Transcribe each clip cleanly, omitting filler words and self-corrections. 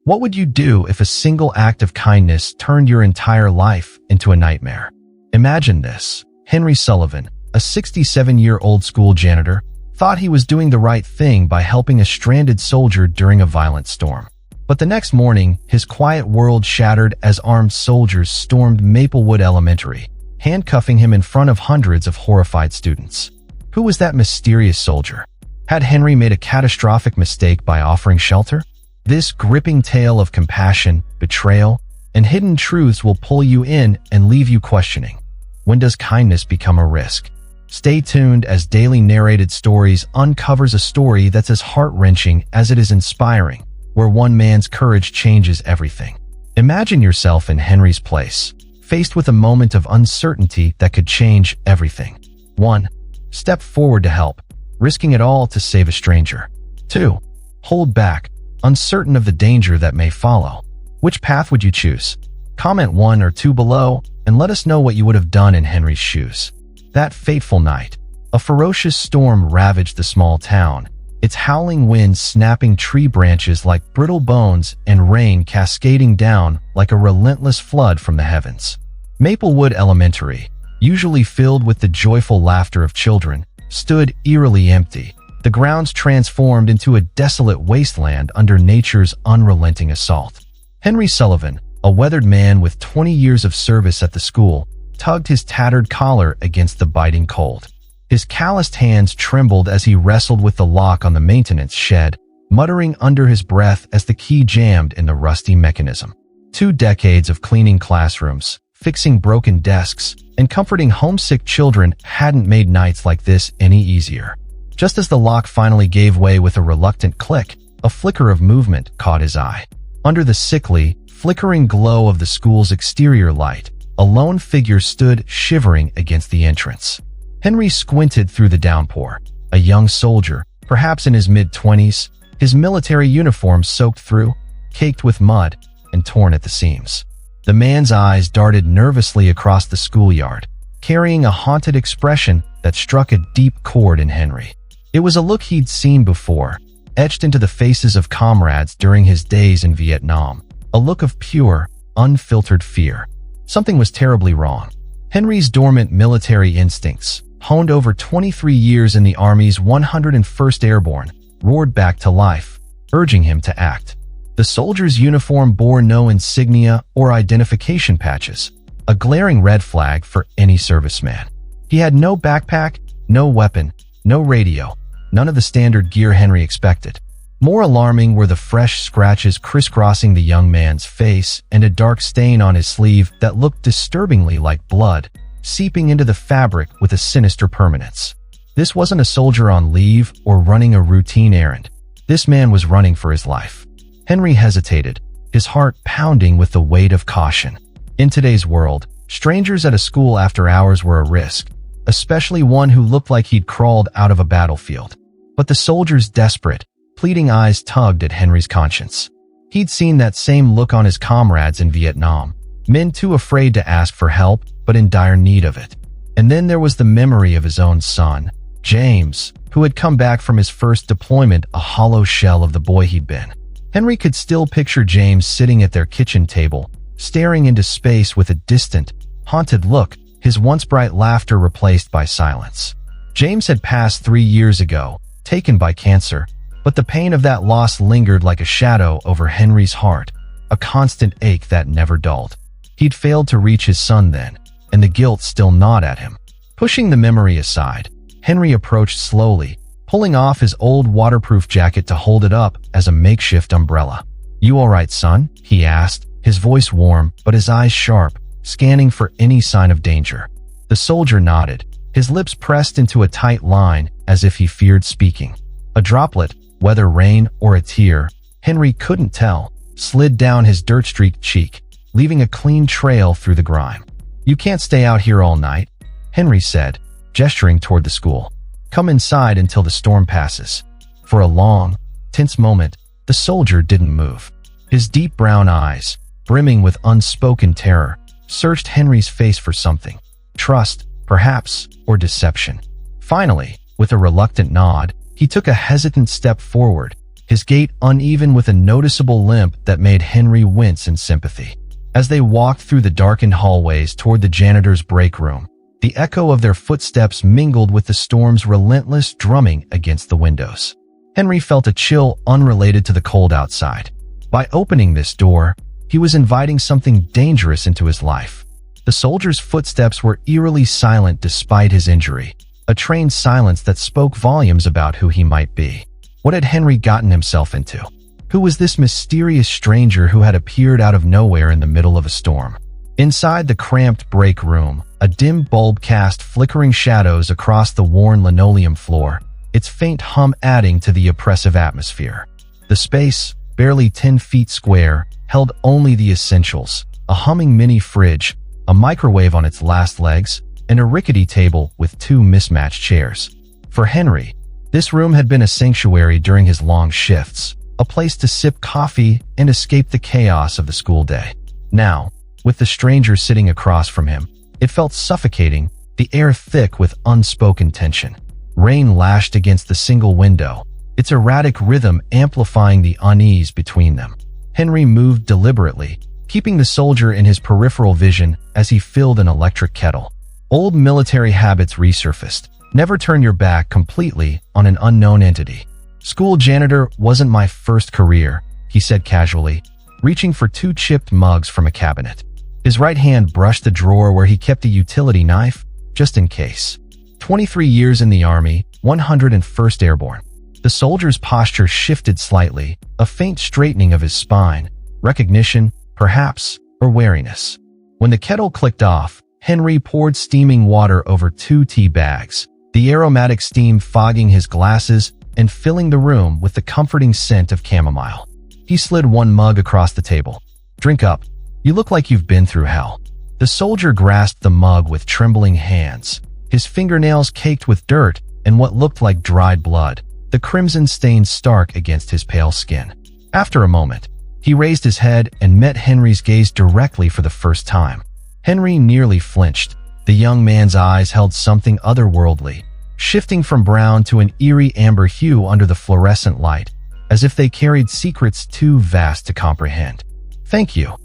What would you do if a single act of kindness turned your entire life into a nightmare? Imagine this. Henry Sullivan, a 67-year-old school janitor, thought he was doing the right thing by helping a stranded soldier during a violent storm. But the next morning, his quiet world shattered as armed soldiers stormed Maplewood Elementary, handcuffing him in front of hundreds of horrified students. Who was that mysterious soldier? Had Henry made a catastrophic mistake by offering shelter? This gripping tale of compassion, betrayal, and hidden truths will pull you in and leave you questioning. When does kindness become a risk? Stay tuned as Daily Narrated Stories uncovers a story that's as heart-wrenching as it is inspiring, where one man's courage changes everything. Imagine yourself in Henry's place, faced with a moment of uncertainty that could change everything. 1. Step forward to help, risking it all to save a stranger. 2. Hold back, uncertain of the danger that may follow. Which path would you choose? Comment 1 or 2 below and let us know what you would have done in Henry's shoes. That fateful night, a ferocious storm ravaged the small town, its howling winds snapping tree branches like brittle bones and rain cascading down like a relentless flood from the heavens. Maplewood Elementary, usually filled with the joyful laughter of children, stood eerily empty, the grounds transformed into a desolate wasteland under nature's unrelenting assault. Henry Sullivan, a weathered man with 20 years of service at the school, tugged his tattered collar against the biting cold. His calloused hands trembled as he wrestled with the lock on the maintenance shed, muttering under his breath as the key jammed in the rusty mechanism. 2 decades of cleaning classrooms, fixing broken desks, and comforting homesick children hadn't made nights like this any easier. Just as the lock finally gave way with a reluctant click, a flicker of movement caught his eye. Under the sickly, flickering glow of the school's exterior light, a lone figure stood shivering against the entrance. Henry squinted through the downpour. A young soldier, perhaps in his mid-20s, his military uniform soaked through, caked with mud, and torn at the seams. The man's eyes darted nervously across the schoolyard, carrying a haunted expression that struck a deep chord in Henry. It was a look he'd seen before, etched into the faces of comrades during his days in Vietnam. A look of pure, unfiltered fear. Something was terribly wrong. Henry's dormant military instincts, honed over 23 years in the Army's 101st Airborne, roared back to life, urging him to act. The soldier's uniform bore no insignia or identification patches, a glaring red flag for any serviceman. He had no backpack, no weapon, no radio, none of the standard gear Henry expected. More alarming were the fresh scratches crisscrossing the young man's face and a dark stain on his sleeve that looked disturbingly like blood, seeping into the fabric with a sinister permanence. This wasn't a soldier on leave or running a routine errand. This man was running for his life. Henry hesitated, his heart pounding with the weight of caution. In today's world, strangers at a school after hours were a risk, especially one who looked like he'd crawled out of a battlefield. But the soldier's desperate, pleading eyes tugged at Henry's conscience. He'd seen that same look on his comrades in Vietnam, men too afraid to ask for help, but in dire need of it. And then there was the memory of his own son, James, who had come back from his first deployment a hollow shell of the boy he'd been. Henry could still picture James sitting at their kitchen table, staring into space with a distant, haunted look, his once bright laughter replaced by silence. James had passed 3 years ago, taken by cancer, but the pain of that loss lingered like a shadow over Henry's heart, a constant ache that never dulled. He'd failed to reach his son then, and the guilt still gnawed at him. Pushing the memory aside, Henry approached slowly, pulling off his old waterproof jacket to hold it up as a makeshift umbrella. "You all right, son?" he asked, his voice warm but his eyes sharp, scanning for any sign of danger. The soldier nodded, his lips pressed into a tight line as if he feared speaking. A droplet, whether rain or a tear, Henry couldn't tell, slid down his dirt-streaked cheek, leaving a clean trail through the grime. "You can't stay out here all night," Henry said, gesturing toward the school. "Come inside until the storm passes." For a long, tense moment, the soldier didn't move. His deep brown eyes, brimming with unspoken terror, searched Henry's face for something. Trust, perhaps, or deception. Finally, with a reluctant nod, he took a hesitant step forward, his gait uneven with a noticeable limp that made Henry wince in sympathy. As they walked through the darkened hallways toward the janitor's break room, the echo of their footsteps mingled with the storm's relentless drumming against the windows. Henry felt a chill unrelated to the cold outside. By opening this door, he was inviting something dangerous into his life. The soldier's footsteps were eerily silent despite his injury, a trained silence that spoke volumes about who he might be. What had Henry gotten himself into? Who was this mysterious stranger who had appeared out of nowhere in the middle of a storm? Inside the cramped break room, a dim bulb cast flickering shadows across the worn linoleum floor, its faint hum adding to the oppressive atmosphere. The space, barely 10 feet square, held only the essentials: a humming mini fridge, a microwave on its last legs, and a rickety table with two mismatched chairs. For Henry, this room had been a sanctuary during his long shifts, a place to sip coffee and escape the chaos of the school day. Now, with the stranger sitting across from him, it felt suffocating, the air thick with unspoken tension. Rain lashed against the single window, its erratic rhythm amplifying the unease between them. Henry moved deliberately, keeping the soldier in his peripheral vision as he filled an electric kettle. Old military habits resurfaced. Never turn your back completely on an unknown entity. School janitor wasn't my first career, he said casually, reaching for two chipped mugs from a cabinet. His right hand brushed the drawer where he kept a utility knife, just in case. 23 years in the Army, 101st Airborne. The soldier's posture shifted slightly, a faint straightening of his spine, recognition, perhaps, or wariness. When the kettle clicked off, Henry poured steaming water over 2 tea bags, the aromatic steam fogging his glasses and filling the room with the comforting scent of chamomile. He slid one mug across the table. "Drink up. You look like you've been through hell." The soldier grasped the mug with trembling hands, his fingernails caked with dirt and what looked like dried blood, the crimson stain stark against his pale skin. After a moment, he raised his head and met Henry's gaze directly for the first time. Henry nearly flinched. The young man's eyes held something otherworldly, shifting from brown to an eerie amber hue under the fluorescent light, as if they carried secrets too vast to comprehend. "Thank you,"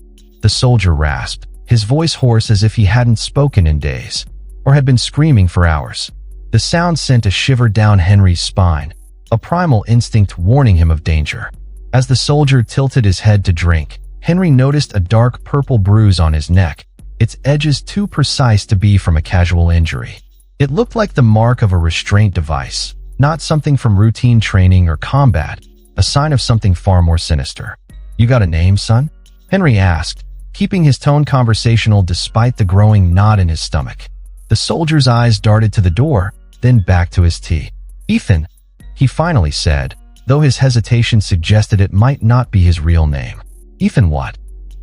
the soldier rasped, his voice hoarse as if he hadn't spoken in days, or had been screaming for hours. The sound sent a shiver down Henry's spine, a primal instinct warning him of danger. As the soldier tilted his head to drink, Henry noticed a dark purple bruise on his neck, its edges too precise to be from a casual injury. It looked like the mark of a restraint device, not something from routine training or combat, a sign of something far more sinister. "You got a name, son?" Henry asked, keeping his tone conversational despite the growing knot in his stomach. The soldier's eyes darted to the door, then back to his tea. "Ethan," he finally said, though his hesitation suggested it might not be his real name. "Ethan what?"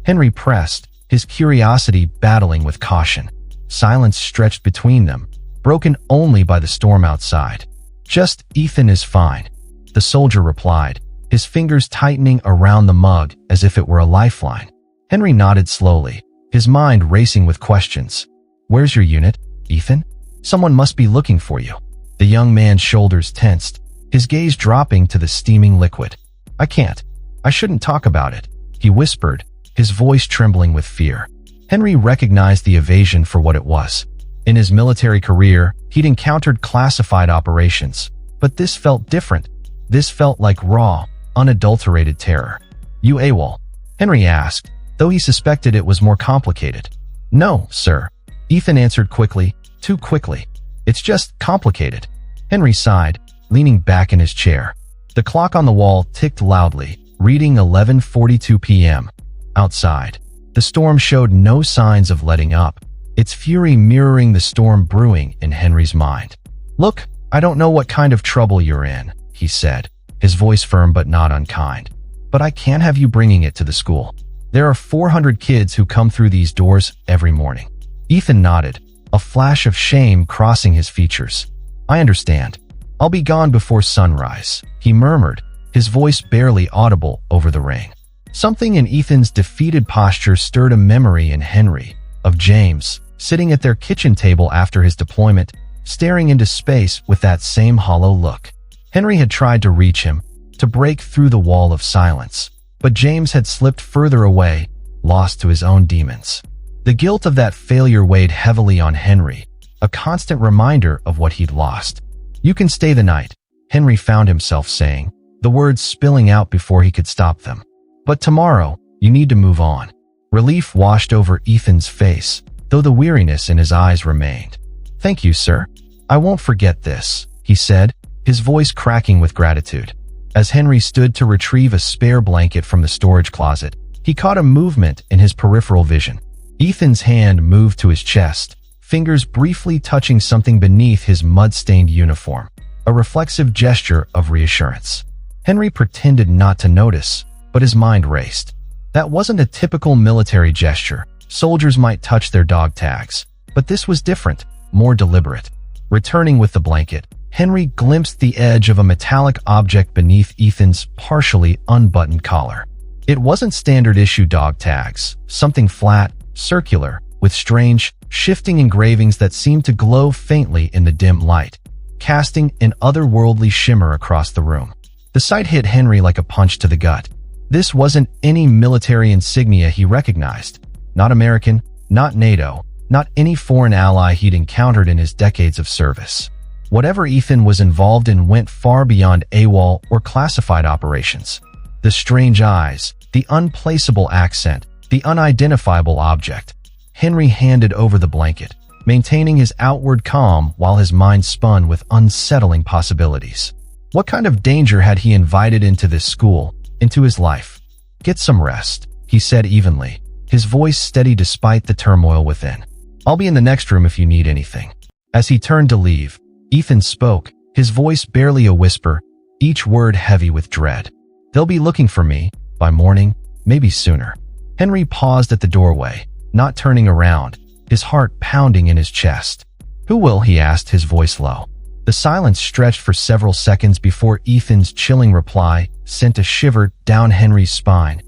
Henry pressed, his curiosity battling with caution. Silence stretched between them, broken only by the storm outside. "Just Ethan is fine," the soldier replied, his fingers tightening around the mug as if it were a lifeline. Henry nodded slowly, his mind racing with questions. "Where's your unit, Ethan? Someone must be looking for you." The young man's shoulders tensed, his gaze dropping to the steaming liquid. "I can't. I shouldn't talk about it," he whispered, his voice trembling with fear. Henry recognized the evasion for what it was. In his military career, he'd encountered classified operations, but this felt different. This felt like raw, unadulterated terror. "You AWOL?" Henry asked, though he suspected it was more complicated. "No, sir," Ethan answered quickly, too quickly. "It's just complicated." Henry sighed, leaning back in his chair. The clock on the wall ticked loudly, reading 11:42 p.m. Outside, the storm showed no signs of letting up, its fury mirroring the storm brewing in Henry's mind. "Look, I don't know what kind of trouble you're in," he said, his voice firm but not unkind, "but I can't have you bringing it to the school. There are 400 kids who come through these doors every morning." Ethan nodded, a flash of shame crossing his features. "I understand. I'll be gone before sunrise," he murmured, his voice barely audible over the rain. Something in Ethan's defeated posture stirred a memory in Henry, of James, sitting at their kitchen table after his deployment, staring into space with that same hollow look. Henry had tried to reach him, to break through the wall of silence. But James had slipped further away, lost to his own demons. The guilt of that failure weighed heavily on Henry, a constant reminder of what he'd lost. "You can stay the night," Henry found himself saying, the words spilling out before he could stop them. "But tomorrow, you need to move on." Relief washed over Ethan's face, though the weariness in his eyes remained. "Thank you, sir. I won't forget this," he said, his voice cracking with gratitude. As Henry stood to retrieve a spare blanket from the storage closet, he caught a movement in his peripheral vision. Ethan's hand moved to his chest, fingers briefly touching something beneath his mud-stained uniform, a reflexive gesture of reassurance. Henry pretended not to notice, but his mind raced. That wasn't a typical military gesture. Soldiers might touch their dog tags, but this was different, more deliberate. Returning with the blanket, Henry glimpsed the edge of a metallic object beneath Ethan's partially unbuttoned collar. It wasn't standard-issue dog tags, something flat, circular, with strange, shifting engravings that seemed to glow faintly in the dim light, casting an otherworldly shimmer across the room. The sight hit Henry like a punch to the gut. This wasn't any military insignia he recognized. Not American, not NATO, not any foreign ally he'd encountered in his decades of service. Whatever Ethan was involved in went far beyond AWOL or classified operations. The strange eyes, the unplaceable accent, the unidentifiable object. Henry handed over the blanket, maintaining his outward calm while his mind spun with unsettling possibilities. What kind of danger had he invited into this school, into his life? "Get some rest," he said evenly, his voice steady despite the turmoil within. "I'll be in the next room if you need anything." As he turned to leave, Ethan spoke, his voice barely a whisper, each word heavy with dread. "They'll be looking for me, by morning, maybe sooner." Henry paused at the doorway, not turning around, his heart pounding in his chest. "Who will?" he asked, his voice low. The silence stretched for several seconds before Ethan's chilling reply sent a shiver down Henry's spine.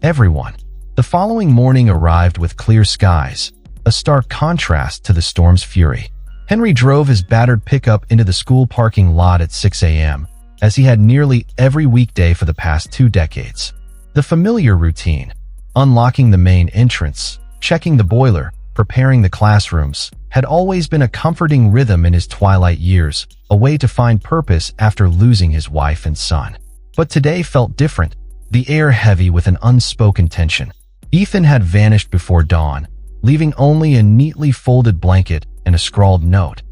"Everyone." The following morning arrived with clear skies, a stark contrast to the storm's fury. Henry drove his battered pickup into the school parking lot at 6 a.m., as he had nearly every weekday for the past 2 decades. The familiar routine, unlocking the main entrance, checking the boiler, preparing the classrooms, had always been a comforting rhythm in his twilight years, a way to find purpose after losing his wife and son. But today felt different, the air heavy with an unspoken tension. Ethan had vanished before dawn, leaving only a neatly folded blanket and a scrawled note.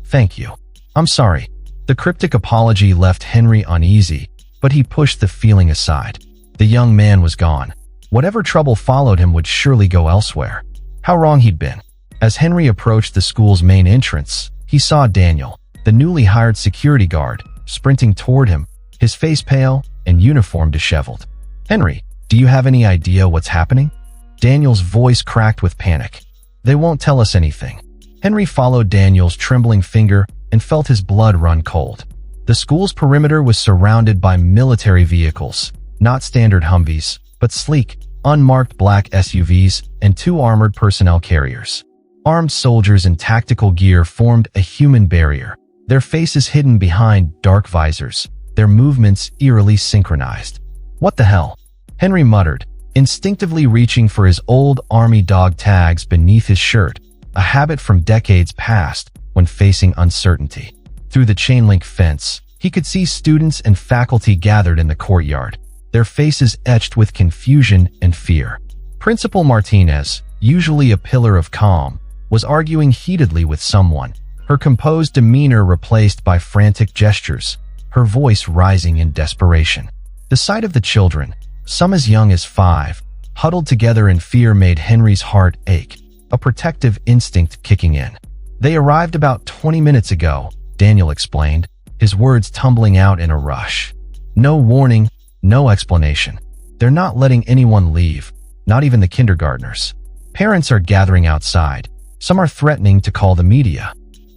"Thank you. I'm sorry." The cryptic apology left Henry uneasy, but he pushed the feeling aside. The young man was gone. Whatever trouble followed him would surely go elsewhere. How wrong he'd been. As Henry approached the school's main entrance, he saw Daniel, the newly hired security guard, sprinting toward him, his face pale and uniform disheveled. "Henry, do you have any idea what's happening?" Daniel's voice cracked with panic. "They won't tell us anything." Henry followed Daniel's trembling finger and felt his blood run cold. The school's perimeter was surrounded by military vehicles, not standard Humvees, but sleek, unmarked black SUVs and 2 armored personnel carriers. Armed soldiers in tactical gear formed a human barrier, their faces hidden behind dark visors, their movements eerily synchronized. "What the hell?" Henry muttered, instinctively reaching for his old army dog tags beneath his shirt, a habit from decades past when facing uncertainty. Through the chain-link fence, he could see students and faculty gathered in the courtyard, their faces etched with confusion and fear. Principal Martinez, usually a pillar of calm, was arguing heatedly with someone, her composed demeanor replaced by frantic gestures, her voice rising in desperation. The sight of the children, some as young as 5, huddled together in fear made Henry's heart ache, a protective instinct kicking in. "They arrived about 20 minutes ago," Daniel explained, his words tumbling out in a rush. "No warning, no explanation. They're not letting anyone leave, not even the kindergartners. Parents are gathering outside. Some are threatening to call the media."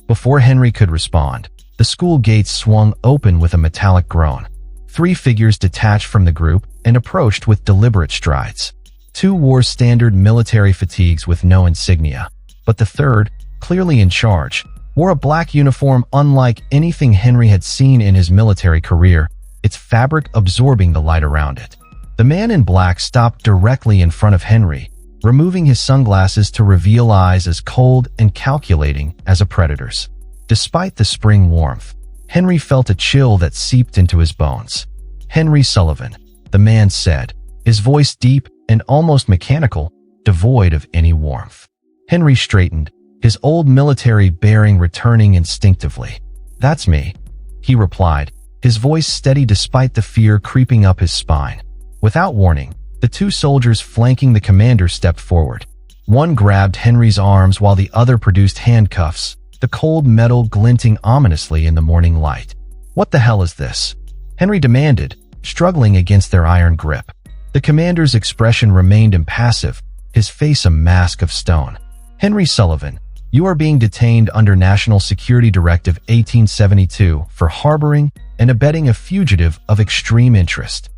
Before Henry could respond, the school gates swung open with a metallic groan. 3 figures detached from the group and approached with deliberate strides. 2 wore standard military fatigues with no insignia, but the third, clearly in charge, wore a black uniform unlike anything Henry had seen in his military career, its fabric absorbing the light around it. The man in black stopped directly in front of Henry, removing his sunglasses to reveal eyes as cold and calculating as a predator's. Despite the spring warmth, Henry felt a chill that seeped into his bones. "Henry Sullivan," the man said, his voice deep and almost mechanical, devoid of any warmth. Henry straightened, his old military bearing returning instinctively. "That's me," he replied, his voice steady despite the fear creeping up his spine. Without warning, the two soldiers flanking the commander stepped forward. One grabbed Henry's arms while the other produced handcuffs, the cold metal glinting ominously in the morning light. "What the hell is this?" Henry demanded, struggling against their iron grip. The commander's expression remained impassive, his face a mask of stone. "Henry Sullivan, you are being detained under National Security Directive 1872 for harboring and abetting a fugitive of extreme interest."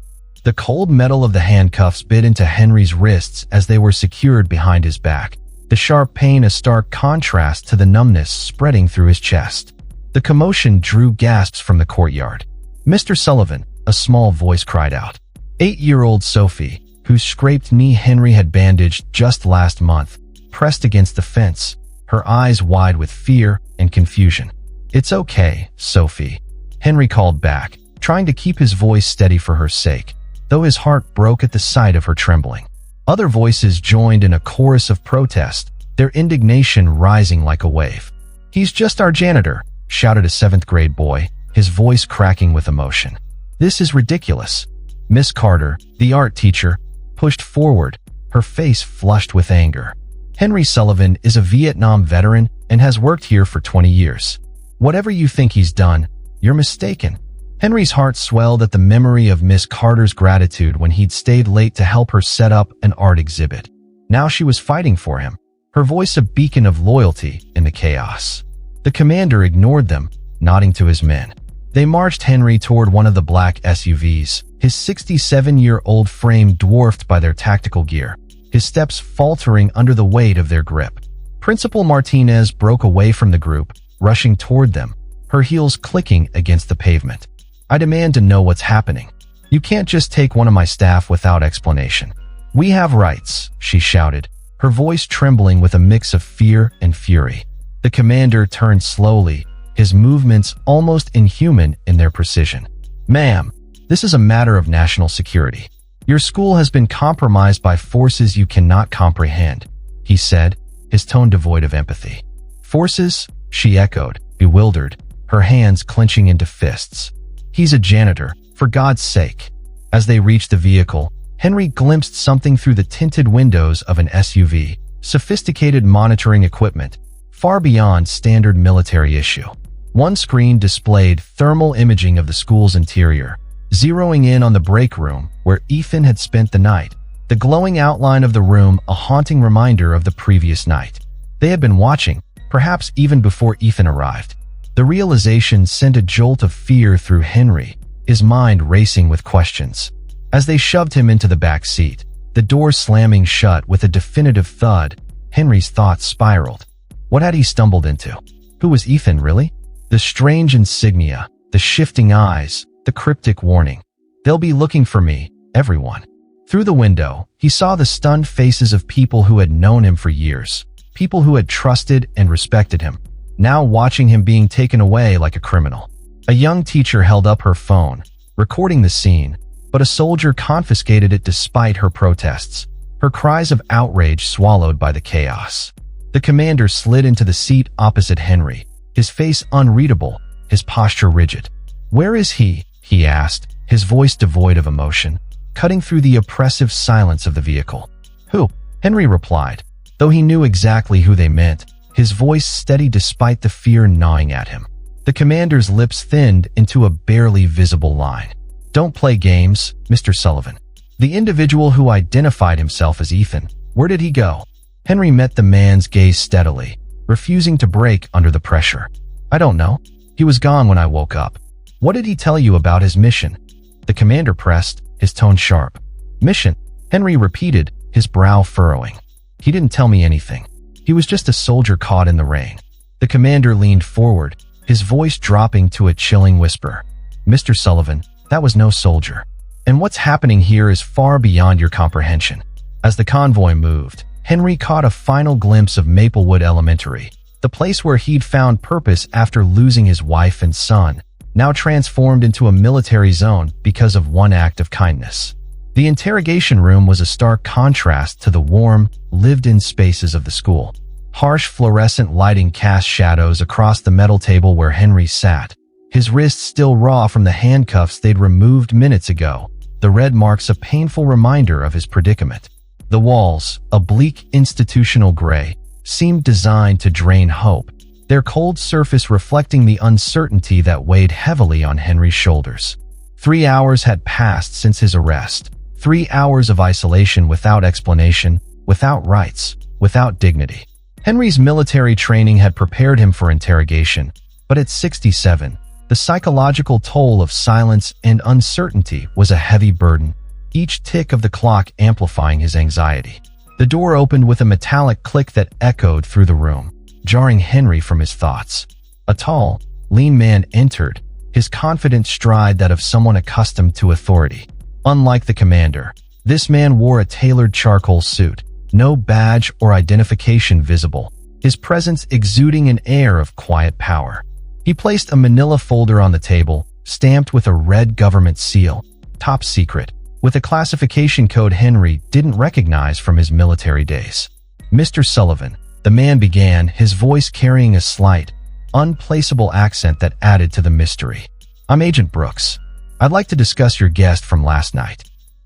The cold metal of the handcuffs bit into Henry's wrists as they were secured behind his back, the sharp pain a stark contrast to the numbness spreading through his chest. The commotion drew gasps from the courtyard. "Mr. Sullivan," a small voice cried out. 8-year-old Sophie, whose scraped knee Henry had bandaged just last month, pressed against the fence, her eyes wide with fear and confusion. "It's okay, Sophie," Henry called back, trying to keep his voice steady for her sake, though his heart broke at the sight of her trembling. Other voices joined in a chorus of protest, their indignation rising like a wave. "He's just our janitor," shouted a 7th-grade boy, his voice cracking with emotion. "This is ridiculous." Miss Carter, the art teacher, pushed forward, her face flushed with anger. "Henry Sullivan is a Vietnam veteran and has worked here for 20 years. Whatever you think he's done, you're mistaken." Henry's heart swelled at the memory of Miss Carter's gratitude when he'd stayed late to help her set up an art exhibit. Now she was fighting for him, her voice a beacon of loyalty in the chaos. The commander ignored them, nodding to his men. They marched Henry toward one of the black SUVs, his 67-year-old frame dwarfed by their tactical gear, his steps faltering under the weight of their grip. Principal Martinez broke away from the group, rushing toward them, her heels clicking against the pavement. "I demand to know what's happening. You can't just take one of my staff without explanation. We have rights," she shouted, her voice trembling with a mix of fear and fury. The commander turned slowly, his movements almost inhuman in their precision. "Ma'am, this is a matter of national security. Your school has been compromised by forces you cannot comprehend," he said, his tone devoid of empathy. "Forces?" she echoed, bewildered, her hands clenching into fists. "He's a janitor, for God's sake." As they reached the vehicle, Henry glimpsed something through the tinted windows of an SUV, sophisticated monitoring equipment, far beyond standard military issue. One screen displayed thermal imaging of the school's interior, zeroing in on the break room where Ethan had spent the night, the glowing outline of the room a haunting reminder of the previous night. They had been watching, perhaps even before Ethan arrived. The realization sent a jolt of fear through Henry, his mind racing with questions. As they shoved him into the back seat, the door slamming shut with a definitive thud, Henry's thoughts spiraled. What had he stumbled into? Who was Ethan, really? The strange insignia, the shifting eyes, the cryptic warning. "They'll be looking for me, everyone." Through the window, he saw the stunned faces of people who had known him for years, people who had trusted and respected him, now watching him being taken away like a criminal. A young teacher held up her phone, recording the scene, but a soldier confiscated it despite her protests, her cries of outrage swallowed by the chaos. The commander slid into the seat opposite Henry, his face unreadable, his posture rigid. "Where is he?" he asked, his voice devoid of emotion, cutting through the oppressive silence of the vehicle. "Who?" Henry replied, though he knew exactly who they meant, his voice steady despite the fear gnawing at him. The commander's lips thinned into a barely visible line. "Don't play games, Mr. Sullivan." The individual who identified himself as Ethan, where did he go? Henry met the man's gaze steadily, refusing to break under the pressure. "I don't know. He was gone when I woke up." "What did he tell you about his mission?" The commander pressed, his tone sharp. "Mission?" Henry repeated, his brow furrowing. "He didn't tell me anything. He was just a soldier caught in the rain." The commander leaned forward, his voice dropping to a chilling whisper. "Mr. Sullivan, That was no soldier. And what's happening here is far beyond your comprehension. As the convoy moved, Henry caught a final glimpse of Maplewood Elementary, the place where he'd found purpose after losing his wife and son, now transformed into a military zone because of one act of kindness. The interrogation room was a stark contrast to the warm, lived-in spaces of the school. Harsh fluorescent lighting cast shadows across the metal table where Henry sat, his wrists still raw from the handcuffs they'd removed minutes ago, the red marks a painful reminder of his predicament. The walls, a bleak institutional gray, seemed designed to drain hope, their cold surface reflecting the uncertainty that weighed heavily on Henry's shoulders. 3 hours had passed since his arrest. 3 hours of isolation without explanation, without rights, without dignity. Henry's military training had prepared him for interrogation, but at 67, the psychological toll of silence and uncertainty was a heavy burden, each tick of the clock amplifying his anxiety. The door opened with a metallic click that echoed through the room, jarring Henry from his thoughts. A tall, lean man entered, his confident stride that of someone accustomed to authority. Unlike the commander, this man wore a tailored charcoal suit, no badge or identification visible, his presence exuding an air of quiet power. He placed a manila folder on the table, stamped with a red government seal, top secret, with a classification code Henry didn't recognize from his military days. "Mr. Sullivan," the man began, his voice carrying a slight, unplaceable accent that added to the mystery. "I'm Agent Brooks. I'd like to discuss your guest from last night."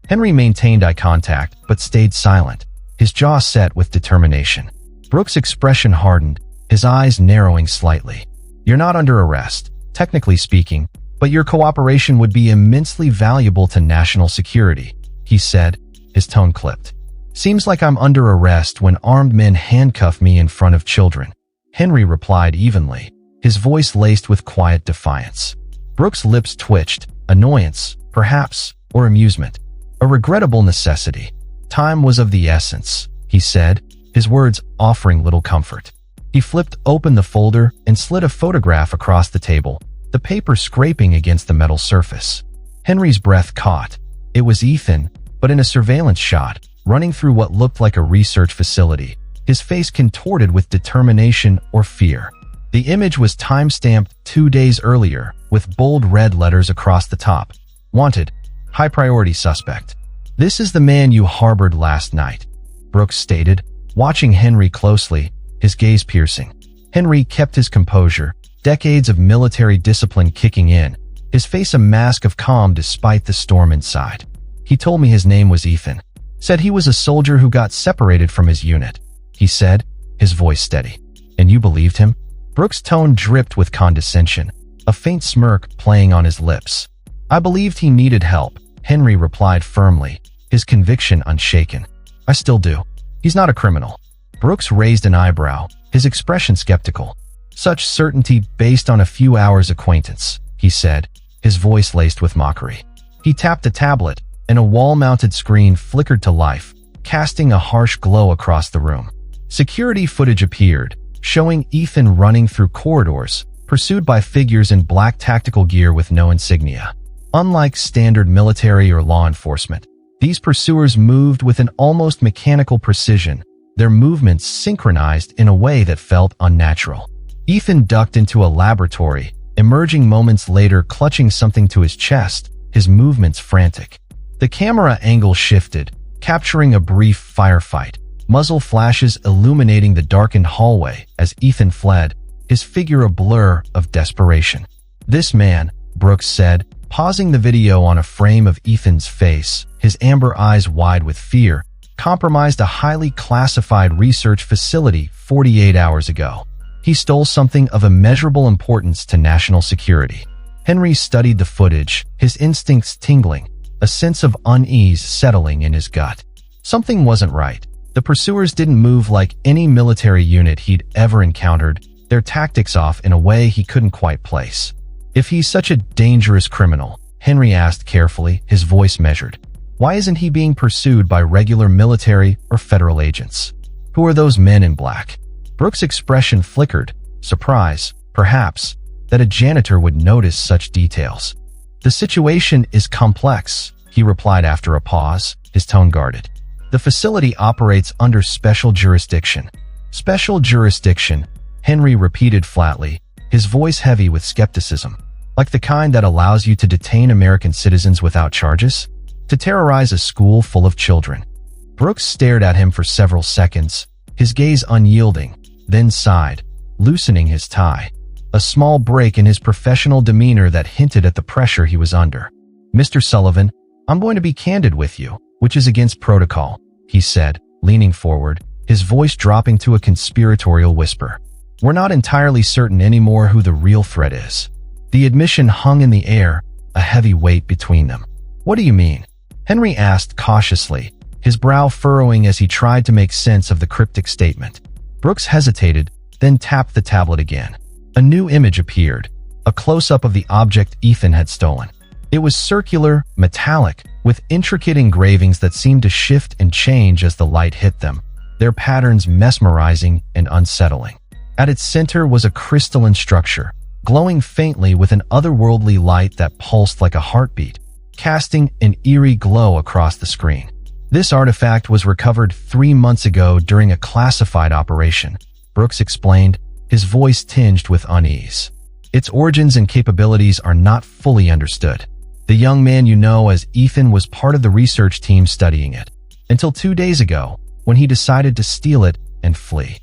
Henry maintained eye contact, but stayed silent, his jaw set with determination. Brooks' expression hardened, his eyes narrowing slightly. "You're not under arrest, technically speaking, but your cooperation would be immensely valuable to national security," he said, his tone clipped. "Seems like I'm under arrest when armed men handcuff me in front of children," Henry replied evenly, his voice laced with quiet defiance. Brooks' lips twitched, annoyance, perhaps, or amusement. "A regrettable necessity. Time was of the essence," he said, his words offering little comfort. He flipped open the folder and slid a photograph across the table, the paper scraping against the metal surface. Henry's breath caught. It was Ethan, but in a surveillance shot, running through what looked like a research facility, his face contorted with determination or fear. The image was time-stamped 2 days earlier, with bold red letters across the top. "Wanted. High-priority suspect. This is the man you harbored last night," Brooks stated, watching Henry closely, his gaze piercing. Henry kept his composure, decades of military discipline kicking in, his face a mask of calm despite the storm inside. "He told me his name was Ethan. Said he was a soldier who got separated from his unit," he said, his voice steady. "And you believed him?" Brooks' tone dripped with condescension, a faint smirk playing on his lips. "I believed he needed help," Henry replied firmly, his conviction unshaken. "I still do. He's not a criminal." Brooks raised an eyebrow, his expression skeptical. "Such certainty based on a few hours' acquaintance," he said, his voice laced with mockery. He tapped a tablet, and a wall-mounted screen flickered to life, casting a harsh glow across the room. Security footage appeared, showing Ethan running through corridors, pursued by figures in black tactical gear with no insignia. Unlike standard military or law enforcement, these pursuers moved with an almost mechanical precision, their movements synchronized in a way that felt unnatural. Ethan ducked into a laboratory, emerging moments later clutching something to his chest, his movements frantic. The camera angle shifted, capturing a brief firefight, muzzle flashes illuminating the darkened hallway as Ethan fled, his figure a blur of desperation. "This man," Brooks said, pausing the video on a frame of Ethan's face, his amber eyes wide with fear, compromised a highly classified research facility 48 hours ago. He stole something of immeasurable importance to national security. Henry studied the footage, his instincts tingling, a sense of unease settling in his gut. Something wasn't right. The pursuers didn't move like any military unit he'd ever encountered, their tactics off in a way he couldn't quite place. "If he's such a dangerous criminal," Henry asked carefully, his voice measured, "why isn't he being pursued by regular military or federal agents? Who are those men in black?" Brooks' expression flickered, surprise, perhaps, that a janitor would notice such details. "The situation is complex," he replied after a pause, his tone guarded. "The facility operates under special jurisdiction." "Special jurisdiction," Henry repeated flatly, his voice heavy with skepticism. "Like the kind that allows you to detain American citizens without charges? To terrorize a school full of children?" Brooks stared at him for several seconds, his gaze unyielding, then sighed, loosening his tie. A small break in his professional demeanor that hinted at the pressure he was under. "Mr. Sullivan, I'm going to be candid with you, which is against protocol," he said, leaning forward, his voice dropping to a conspiratorial whisper. "We're not entirely certain anymore who the real threat is." The admission hung in the air, a heavy weight between them. "What do you mean?" Henry asked cautiously, his brow furrowing as he tried to make sense of the cryptic statement. Brooks hesitated, then tapped the tablet again. A new image appeared, a close-up of the object Ethan had stolen. It was circular, metallic, with intricate engravings that seemed to shift and change as the light hit them, their patterns mesmerizing and unsettling. At its center was a crystalline structure, glowing faintly with an otherworldly light that pulsed like a heartbeat, casting an eerie glow across the screen. This artifact was recovered 3 months ago during a classified operation, Brooks explained, his voice tinged with unease. "Its origins and capabilities are not fully understood. The young man you know as Ethan was part of the research team studying it, until 2 days ago, when he decided to steal it and flee."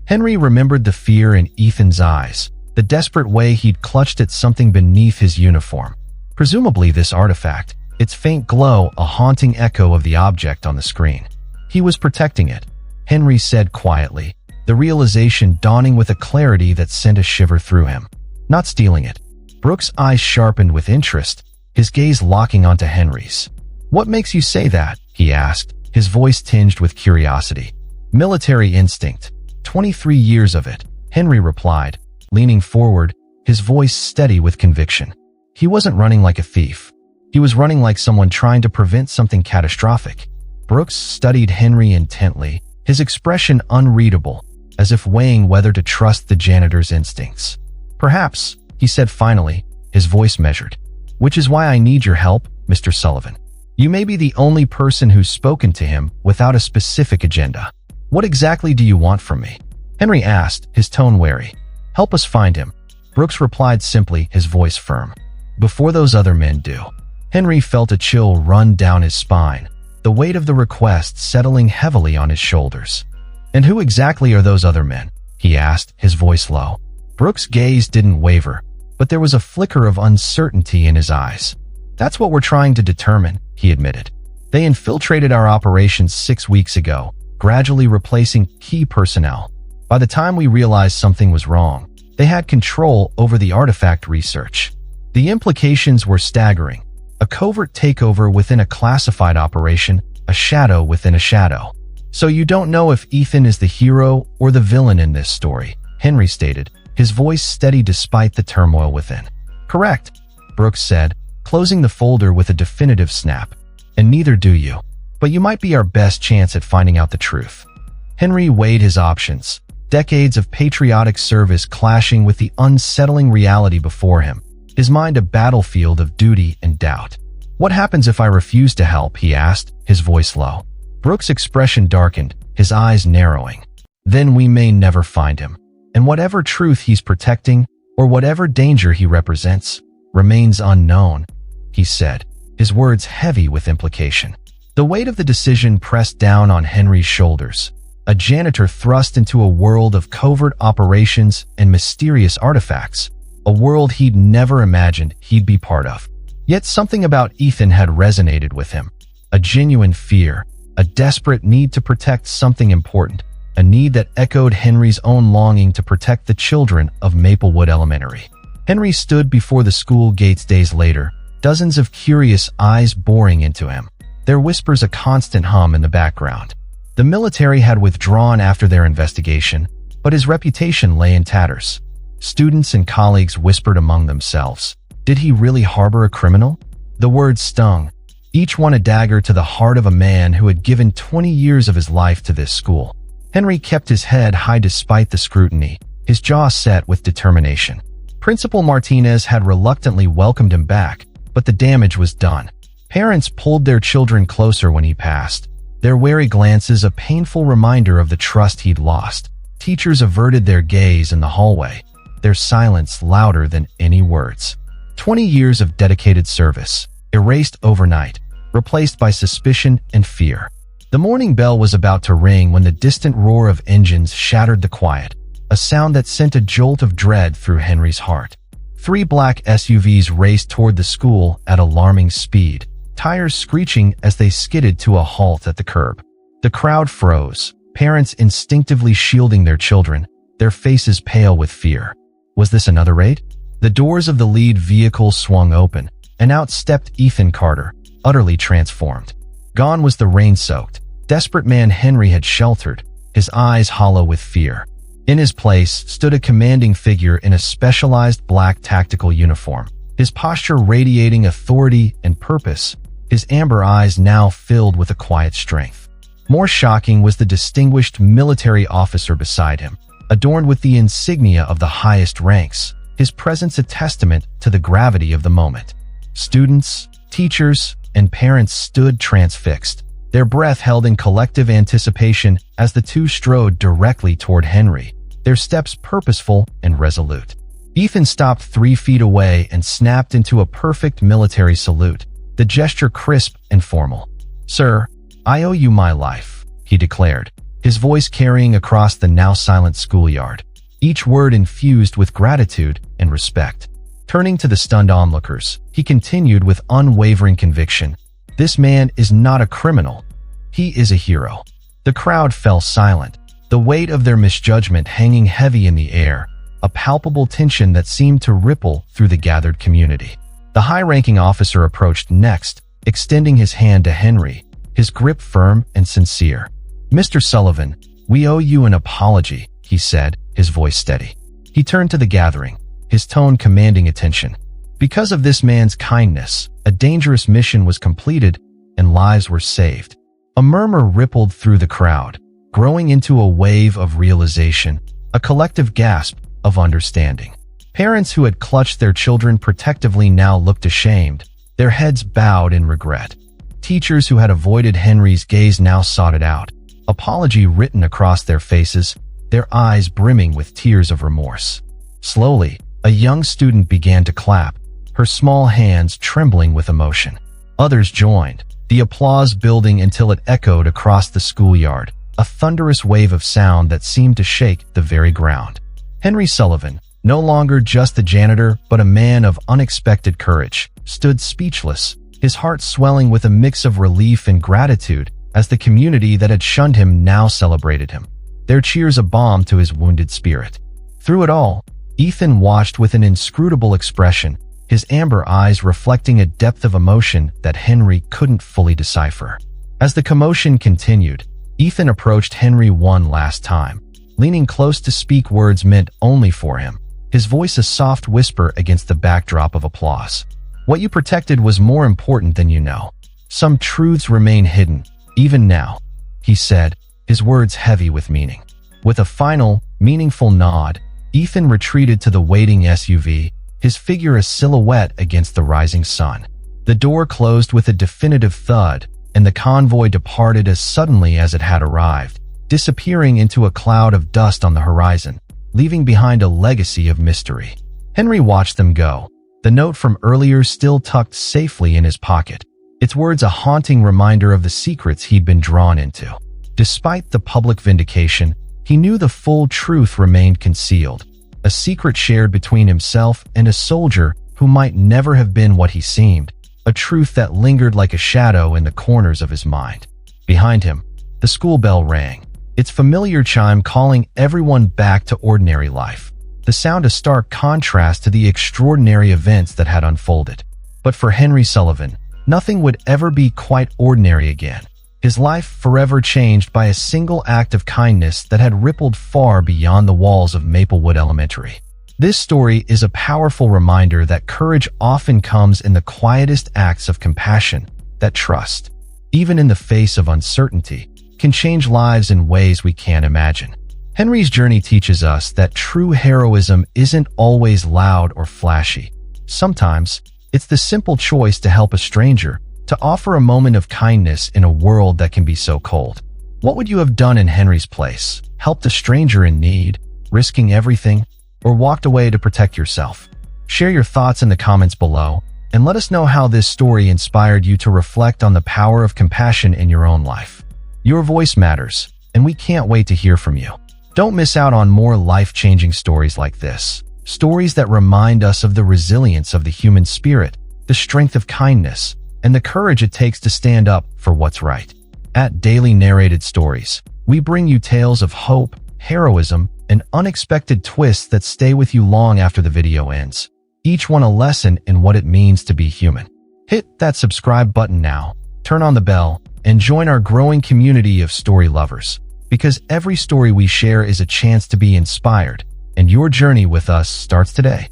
Henry remembered the fear in Ethan's eyes, the desperate way he'd clutched at something beneath his uniform. Presumably this artifact, its faint glow a haunting echo of the object on the screen. He was protecting it, Henry said quietly, the realization dawning with a clarity that sent a shiver through him. Not stealing it. Brooks' eyes sharpened with interest, his gaze locking onto Henry's. "What makes you say that?" he asked, his voice tinged with curiosity. "Military instinct. 23 years of it," Henry replied, leaning forward, his voice steady with conviction. He wasn't running like a thief. He was running like someone trying to prevent something catastrophic. Brooks studied Henry intently, his expression unreadable, as if weighing whether to trust the janitor's instincts. "Perhaps," he said finally, his voice measured. "Which is why I need your help, Mr. Sullivan. You may be the only person who's spoken to him without a specific agenda. What exactly do you want from me?" Henry asked, his tone wary. "Help us find him," Brooks replied simply, his voice firm. "Before those other men do." Henry felt a chill run down his spine, the weight of the request settling heavily on his shoulders. "And who exactly are those other men?" he asked, his voice low. Brooks' gaze didn't waver, but there was a flicker of uncertainty in his eyes. "That's what we're trying to determine," he admitted. "They infiltrated our operations 6 weeks ago, gradually replacing key personnel. By the time we realized something was wrong, they had control over the artifact research. The implications were staggering. A covert takeover within a classified operation, a shadow within a shadow. So you don't know if Ethan is the hero or the villain in this story," Henry stated, his voice steady despite the turmoil within. "Correct," Brooks said, closing the folder with a definitive snap. "And neither do you. But you might be our best chance at finding out the truth." Henry weighed his options, decades of patriotic service clashing with the unsettling reality before him, his mind a battlefield of duty and doubt. "What happens if I refuse to help?" he asked, his voice low. Brooks' expression darkened, his eyes narrowing. "Then we may never find him. And whatever truth he's protecting, or whatever danger he represents, remains unknown," he said, his words heavy with implication. The weight of the decision pressed down on Henry's shoulders, a janitor thrust into a world of covert operations and mysterious artifacts, a world he'd never imagined he'd be part of. Yet something about Ethan had resonated with him, a genuine fear, a desperate need to protect something important, a need that echoed Henry's own longing to protect the children of Maplewood Elementary. Henry stood before the school gates days later, dozens of curious eyes boring into him, their whispers a constant hum in the background. The military had withdrawn after their investigation, but his reputation lay in tatters. Students and colleagues whispered among themselves, did he really harbor a criminal? The words stung, each one a dagger to the heart of a man who had given 20 years of his life to this school. Henry kept his head high despite the scrutiny, his jaw set with determination. Principal Martinez had reluctantly welcomed him back, but the damage was done. Parents pulled their children closer when he passed, their wary glances a painful reminder of the trust he'd lost. Teachers averted their gaze in the hallway, their silence louder than any words. 20 years of dedicated service, erased overnight, replaced by suspicion and fear. The morning bell was about to ring when the distant roar of engines shattered the quiet, a sound that sent a jolt of dread through Henry's heart. 3 black SUVs raced toward the school at alarming speed, tires screeching as they skidded to a halt at the curb. The crowd froze, parents instinctively shielding their children, their faces pale with fear. Was this another raid? The doors of the lead vehicle swung open, and out stepped Ethan Carter, utterly transformed. Gone was the rain-soaked, desperate man Henry had sheltered, his eyes hollow with fear. In his place stood a commanding figure in a specialized black tactical uniform, his posture radiating authority and purpose, his amber eyes now filled with a quiet strength. More shocking was the distinguished military officer beside him, adorned with the insignia of the highest ranks, his presence a testament to the gravity of the moment. Students, teachers, and parents stood transfixed, their breath held in collective anticipation as the two strode directly toward Henry, their steps purposeful and resolute. Ethan stopped 3 feet away and snapped into a perfect military salute, the gesture crisp and formal. "Sir, I owe you my life," he declared, his voice carrying across the now silent schoolyard, each word infused with gratitude and respect. Turning to the stunned onlookers, he continued with unwavering conviction, "This man is not a criminal. He is a hero." The crowd fell silent, the weight of their misjudgment hanging heavy in the air, a palpable tension that seemed to ripple through the gathered community. The high-ranking officer approached next, extending his hand to Henry, his grip firm and sincere. "Mr. Sullivan, we owe you an apology," he said, his voice steady. He turned to the gathering, his tone commanding attention. Because of this man's kindness, a dangerous mission was completed and lives were saved. A murmur rippled through the crowd, growing into a wave of realization, a collective gasp of understanding. Parents who had clutched their children protectively now looked ashamed, their heads bowed in regret. Teachers who had avoided Henry's gaze now sought it out, apology written across their faces, their eyes brimming with tears of remorse. Slowly, a young student began to clap, her small hands trembling with emotion. Others joined, the applause building until it echoed across the schoolyard, a thunderous wave of sound that seemed to shake the very ground. Henry Sullivan, no longer just the janitor but a man of unexpected courage, stood speechless, his heart swelling with a mix of relief and gratitude as the community that had shunned him now celebrated him, their cheers a balm to his wounded spirit. Through it all, Ethan watched with an inscrutable expression, his amber eyes reflecting a depth of emotion that Henry couldn't fully decipher. As the commotion continued, Ethan approached Henry one last time, leaning close to speak words meant only for him, his voice a soft whisper against the backdrop of applause. "What you protected was more important than you know. Some truths remain hidden, even now," he said, his words heavy with meaning. With a final, meaningful nod, Ethan retreated to the waiting SUV, his figure a silhouette against the rising sun. The door closed with a definitive thud, and the convoy departed as suddenly as it had arrived, disappearing into a cloud of dust on the horizon, leaving behind a legacy of mystery. Henry watched them go, the note from earlier still tucked safely in his pocket, its words a haunting reminder of the secrets he'd been drawn into. Despite the public vindication, he knew the full truth remained concealed, a secret shared between himself and a soldier who might never have been what he seemed, a truth that lingered like a shadow in the corners of his mind. Behind him, the school bell rang, its familiar chime calling everyone back to ordinary life, the sound a stark contrast to the extraordinary events that had unfolded. But for Henry Sullivan, nothing would ever be quite ordinary again. His life forever changed by a single act of kindness that had rippled far beyond the walls of Maplewood Elementary. This story is a powerful reminder that courage often comes in the quietest acts of compassion, that trust, even in the face of uncertainty, can change lives in ways we can't imagine. Henry's journey teaches us that true heroism isn't always loud or flashy. Sometimes, It's the simple choice to help a stranger, to offer a moment of kindness in a world that can be so cold. What would you have done in Henry's place? Helped a stranger in need, risking everything, or walked away to protect yourself? Share your thoughts in the comments below, and let us know how this story inspired you to reflect on the power of compassion in your own life. Your voice matters, and we can't wait to hear from you. Don't miss out on more life-changing stories like this. Stories that remind us of the resilience of the human spirit, the strength of kindness, and the courage it takes to stand up for what's right. At Daily Narrated Stories, we bring you tales of hope, heroism, and unexpected twists that stay with you long after the video ends. Each one a lesson in what it means to be human. Hit that subscribe button now, turn on the bell, and join our growing community of story lovers. Because every story we share is a chance to be inspired, and your journey with us starts today.